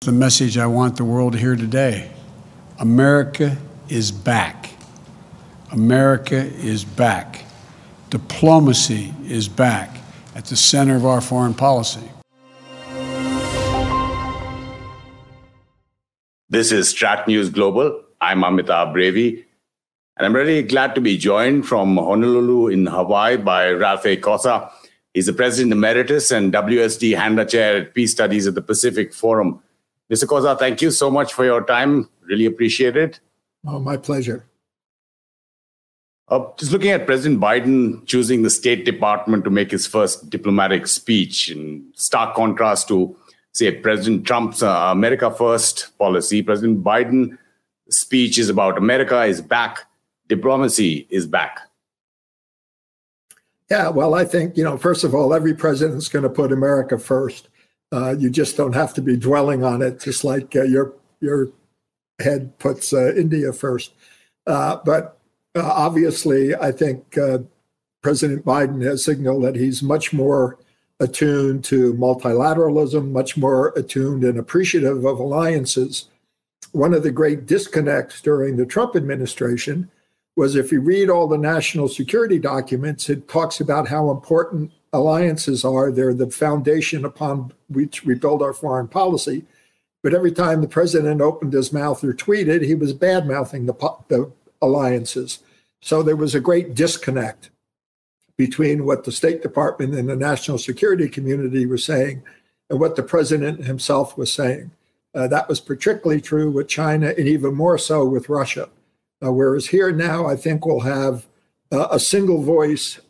The message I want the world to hear today. America is back. America is back. Diplomacy is back at the center of our foreign policy. This is Strat News Global. I'm Amitabh Brevi, and I'm really glad to be joined from Honolulu in Hawaii by Ralph A. Cossa. He's the President Emeritus and WSD-Handa Chair at Peace Studies at the Pacific Forum. Mr. Cossa, thank you so much for your time. Really appreciate it. Oh, my pleasure. Just looking at President Biden choosing the State Department to make his first diplomatic speech, in stark contrast to, say, President Trump's America First policy. President Biden's speech is about America is back, diplomacy is back. Yeah, well, I think, first of all, every president's going to put America first. You just don't have to be dwelling on it, just like your head puts India first. But obviously, I think President Biden has signaled that he's much more attuned to multilateralism, much more attuned and appreciative of alliances. One of the great disconnects during the Trump administration was, if you read all the national security documents, it talks about how important alliances are. They're the foundation upon which we build our foreign policy. But every time the president opened his mouth or tweeted, he was bad-mouthing the alliances. So there was a great disconnect between what the State Department and the national security community were saying and what the president himself was saying. That was particularly true with China and even more so with Russia. Whereas here now, I think we'll have a single voice,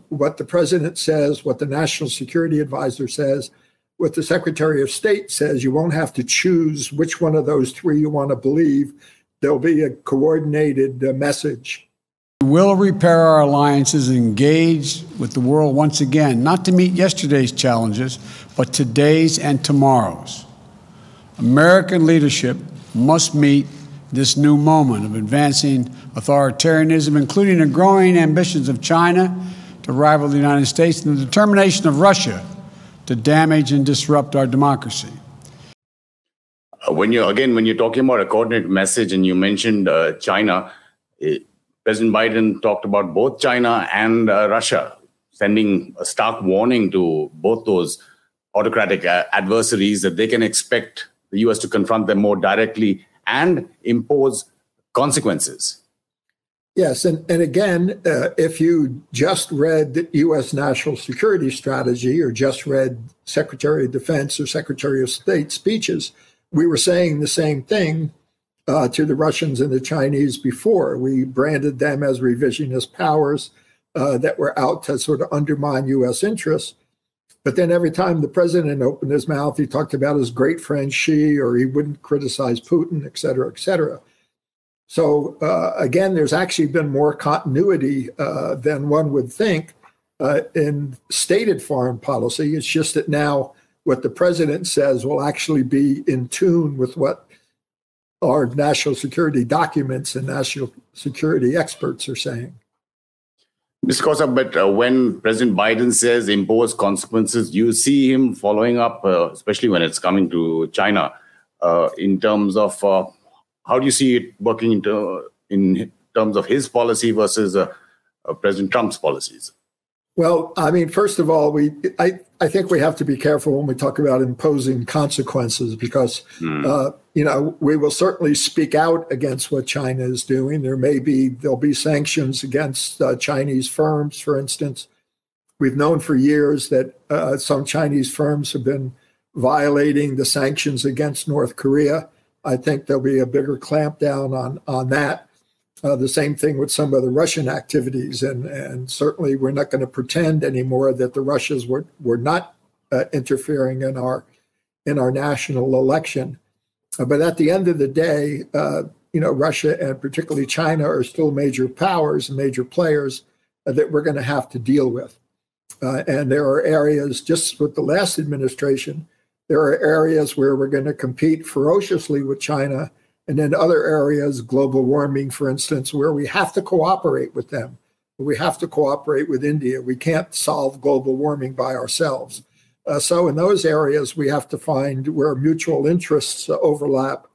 what the president says, what the national security advisor says, what the Secretary of State says. You won't have to choose which one of those three you want to believe. There'll be a coordinated message. We will repair our alliances and engage with the world once again, not to meet yesterday's challenges, but today's and tomorrow's. American leadership must meet this new moment of advancing authoritarianism, including the growing ambitions of China to rival the United States and the determination of Russia to damage and disrupt our democracy. When you're talking about a coordinated message and you mentioned China, President Biden talked about both China and Russia, sending a stark warning to both those autocratic adversaries that they can expect the U.S. to confront them more directly and impose consequences. Yes, and again, if you just read the U.S. national security strategy or just read Secretary of Defense or Secretary of State speeches, we were saying the same thing to the Russians and the Chinese before. We branded them as revisionist powers that were out to sort of undermine U.S. interests. But then every time the president opened his mouth, he talked about his great friend Xi, or he wouldn't criticize Putin, et cetera, et cetera. So again, there's actually been more continuity than one would think in stated foreign policy. It's just that now what the president says will actually be in tune with what our national security documents and national security experts are saying. Mr. Cossa, but when President Biden says impose consequences, you see him following up, especially when it's coming to China, in terms of how do you see it working in terms of his policy versus President Trump's policies? Well, I mean, first of all, I think we have to be careful when we talk about imposing consequences because, we will certainly speak out against what China is doing. There'll be sanctions against Chinese firms, for instance. We've known for years that some Chinese firms have been violating the sanctions against North Korea. I think there'll be a bigger clampdown on that. The same thing with some of the Russian activities. And certainly we're not going to pretend anymore that the Russians were not interfering in our national election. But at the end of the day, Russia and particularly China are still major powers and major players that we're going to have to deal with. And there are areas, just with the last administration, there are areas where we're going to compete ferociously with China. And then other areas, global warming, for instance, where we have to cooperate with them. We have to cooperate with India. We can't solve global warming by ourselves. So in those areas, we have to find where mutual interests overlap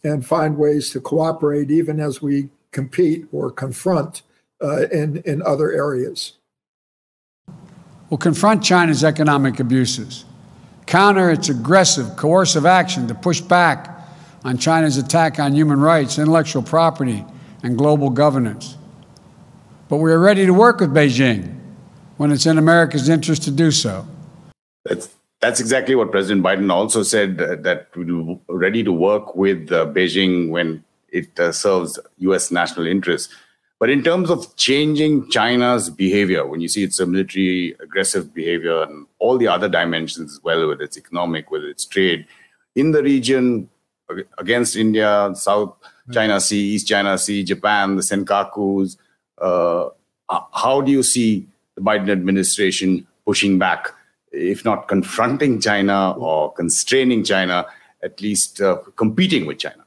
and find ways to cooperate even as we compete or confront in other areas. We'll confront China's economic abuses, counter its aggressive, coercive action to push back on China's attack on human rights, intellectual property, and global governance. But we are ready to work with Beijing when it's in America's interest to do so. That's exactly what President Biden also said, that we're ready to work with Beijing when it serves U.S. national interests. But in terms of changing China's behavior, when you see it's a military aggressive behavior and all the other dimensions as well, whether it's economic, whether it's trade, in the region against India, South China Sea, East China Sea, Japan, the Senkakus, how do you see the Biden administration pushing back, if not confronting China or constraining China, at least competing with China?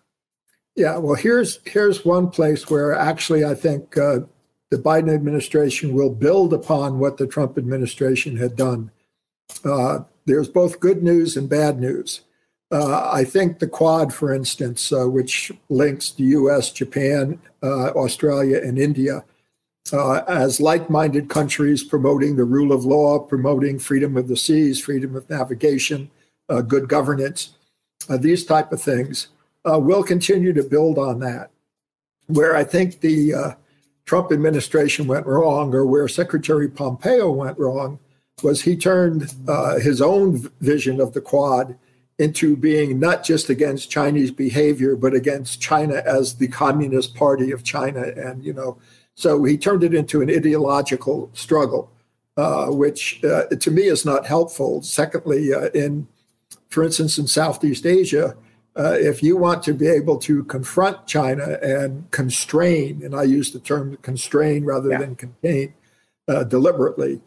Yeah, well, here's one place where actually I think the Biden administration will build upon what the Trump administration had done. There's both good news and bad news. I think the Quad, for instance, which links the U.S., Japan, Australia, and India, as like-minded countries promoting the rule of law, promoting freedom of the seas, freedom of navigation, good governance, these type of things. We'll continue to build on that. Where I think the Trump administration went wrong, or where Secretary Pompeo went wrong, was he turned his own vision of the Quad into being not just against Chinese behavior, but against China as the Communist Party of China. And, so he turned it into an ideological struggle, which to me is not helpful. Secondly, for instance, in Southeast Asia, if you want to be able to confront China and constrain, and I use the term constrain rather than contain deliberately,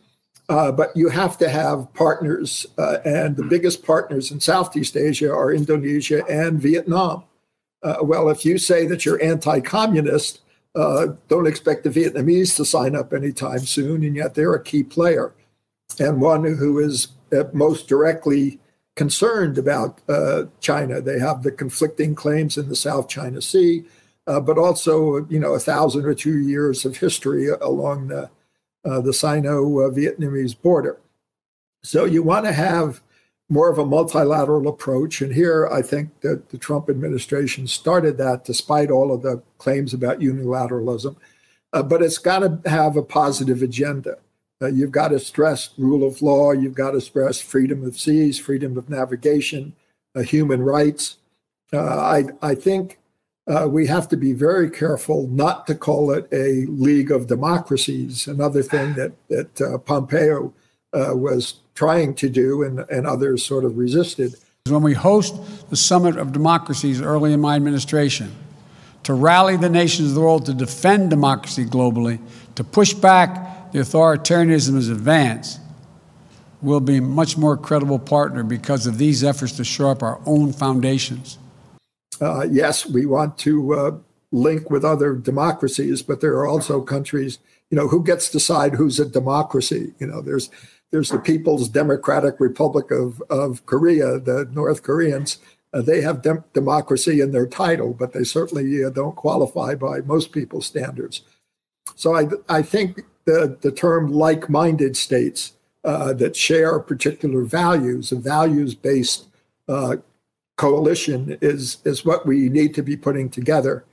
but you have to have partners, and the biggest partners in Southeast Asia are Indonesia and Vietnam. Well, if you say that you're anti-communist, don't expect the Vietnamese to sign up anytime soon, and yet they're a key player, and one who is most directly concerned about China. They have the conflicting claims in the South China Sea, but also, 1,000 or 2 years of history along the Sino-Vietnamese border. So you want to have more of a multilateral approach. And here I think that the Trump administration started that despite all of the claims about unilateralism. But it's got to have a positive agenda. You've got to stress rule of law. You've got to stress freedom of seas, freedom of navigation, human rights. I think we have to be very careful not to call it a League of Democracies, another thing that Pompeo was trying to do and others sort of resisted. When we host the Summit of Democracies early in my administration, to rally the nations of the world to defend democracy globally, to push back the authoritarianism as advanced, we'll be a much more credible partner because of these efforts to shore up our own foundations. Yes, we want to link with other democracies, but there are also countries, who gets to decide who's a democracy? There's the People's Democratic Republic of Korea, the North Koreans. They have democracy in their title, but they certainly don't qualify by most people's standards. So I think the term like-minded states that share particular values, a values-based coalition is what we need to be putting together.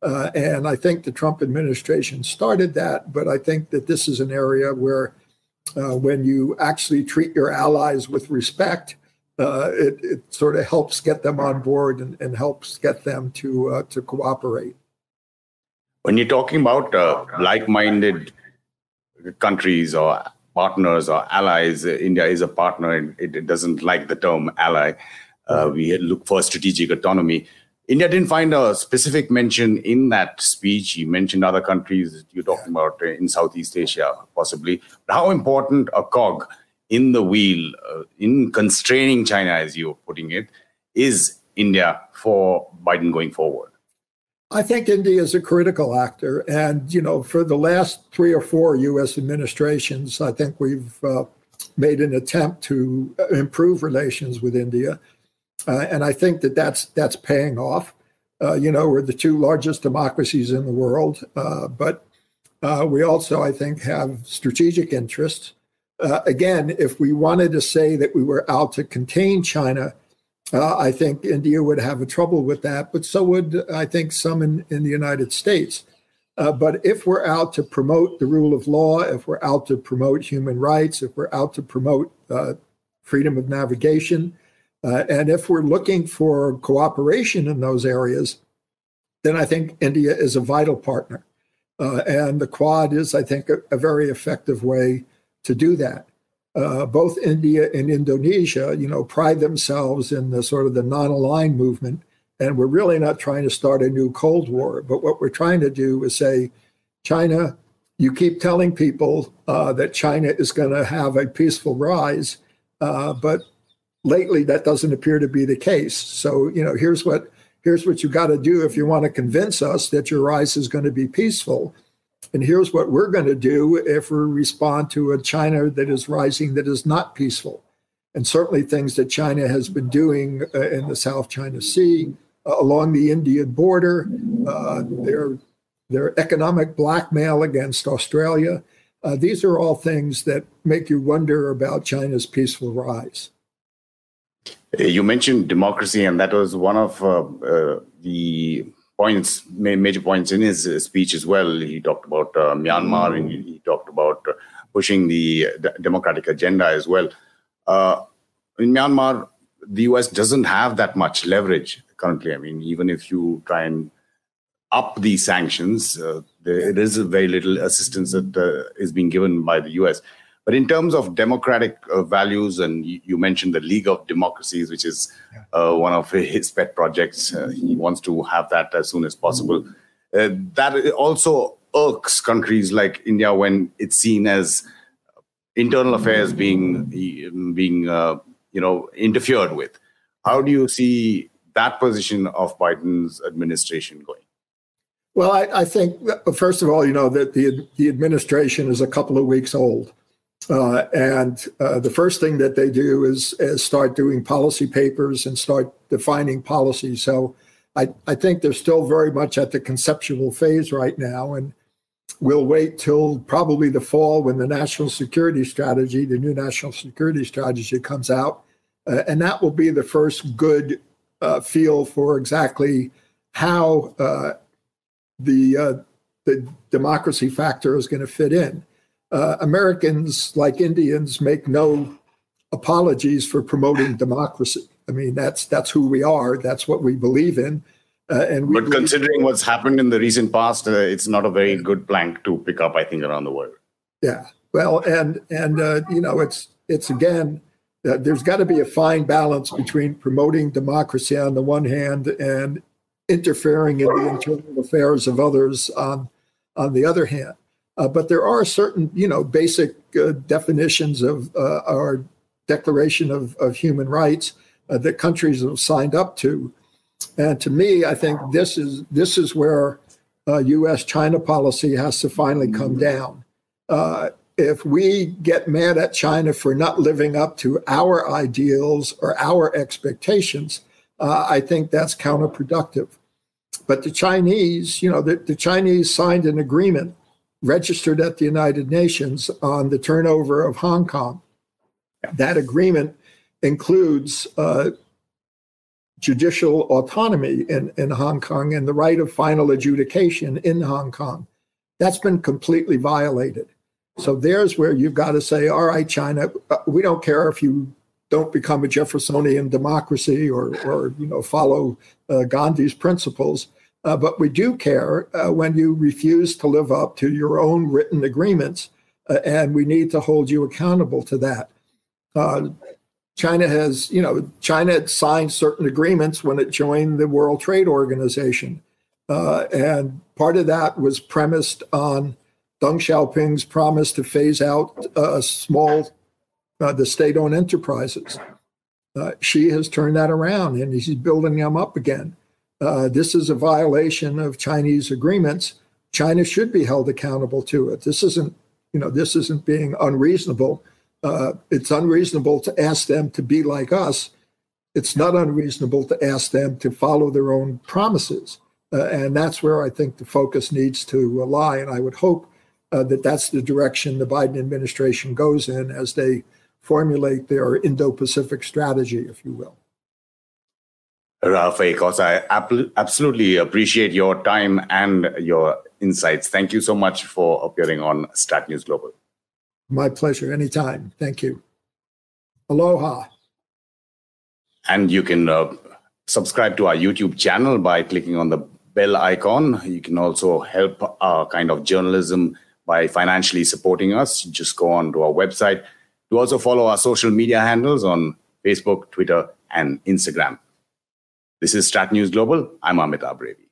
And I think the Trump administration started that, but I think that this is an area where when you actually treat your allies with respect, it sort of helps get them on board and helps get them to cooperate. When you're talking about like-minded countries or partners or allies, India is a partner, and it doesn't like the term ally. We look for strategic autonomy. India didn't find a specific mention in that speech. You mentioned other countries you're talking about in Southeast Asia, possibly. But how important a cog in the wheel, in constraining China, as you're putting it, is India for Biden going forward? I think India is a critical actor. And, for the last 3 or 4 U.S. administrations, I think we've made an attempt to improve relations with India. And I think that that's paying off. We're the two largest democracies in the world, but we also, I think, have strategic interests. Again, if we wanted to say that we were out to contain China, I think India would have a trouble with that, but so would, I think, some in the United States. But if we're out to promote the rule of law, if we're out to promote human rights, if we're out to promote freedom of navigation, and if we're looking for cooperation in those areas, then I think India is a vital partner. And the Quad is, I think, a very effective way to do that. Both India and Indonesia, pride themselves in the sort of the non-aligned movement. And we're really not trying to start a new Cold War. But what we're trying to do is say, China, you keep telling people that China is going to have a peaceful rise. But lately, that doesn't appear to be the case. So, here's what you got to do if you want to convince us that your rise is going to be peaceful. And here's what we're going to do if we respond to a China that is rising that is not peaceful. And certainly things that China has been doing in the South China Sea, along the Indian border, their economic blackmail against Australia. These are all things that make you wonder about China's peaceful rise. You mentioned democracy, and that was one of the major points in his speech as well. He talked about Myanmar, and he talked about pushing the democratic agenda as well. In Myanmar, the US doesn't have that much leverage currently. I mean, even if you try and up the sanctions, there is very little assistance that is being given by the US. But in terms of democratic values, and you mentioned the League of Democracies, which is one of his pet projects. He wants to have that as soon as possible. That also irks countries like India when it's seen as internal affairs being interfered with. How do you see that position of Biden's administration going? Well, I think, first of all, that the administration is a couple of weeks old. And the first thing that they do is start doing policy papers and start defining policy. So I think they're still very much at the conceptual phase right now. And we'll wait till probably the fall when the new national security strategy comes out. And that will be the first good feel for exactly how the democracy factor is going to fit in. Americans, like Indians, make no apologies for promoting democracy. I mean, that's who we are. That's what we believe in. But considering what's happened in the recent past, it's not a very good plank to pick up, I think, around the world. Yeah. Well, and it's again, there's got to be a fine balance between promoting democracy on the one hand and interfering in the internal affairs of others on the other hand. But there are certain, basic definitions of our Declaration of Human Rights that countries have signed up to. And to me, I think this is where U.S.-China policy has to finally come down. If we get mad at China for not living up to our ideals or our expectations, I think that's counterproductive. But the Chinese, the Chinese signed an agreement registered at the United Nations on the turnover of Hong Kong. That agreement includes judicial autonomy in Hong Kong and the right of final adjudication in Hong Kong. That's been completely violated. So there's where you've got to say, all right, China, we don't care if you don't become a Jeffersonian democracy or follow Gandhi's principles. But we do care when you refuse to live up to your own written agreements, and we need to hold you accountable to that. China had signed certain agreements when it joined the World Trade Organization. And part of that was premised on Deng Xiaoping's promise to phase out the state-owned enterprises. Xi has turned that around, and he's building them up again. This is a violation of Chinese agreements. China should be held accountable to it. This isn't being unreasonable. It's unreasonable to ask them to be like us. It's not unreasonable to ask them to follow their own promises. And that's where I think the focus needs to lie. And I would hope that that's the direction the Biden administration goes in as they formulate their Indo-Pacific strategy, if you will. Rafael Cossa, I absolutely appreciate your time and your insights. Thank you so much for appearing on Strat News Global. My pleasure. Anytime. Thank you. Aloha. And you can subscribe to our YouTube channel by clicking on the bell icon. You can also help our kind of journalism by financially supporting us. Just go on to our website. You also follow our social media handles on Facebook, Twitter, and Instagram. This is Strat News Global. I'm Amit Abrevi.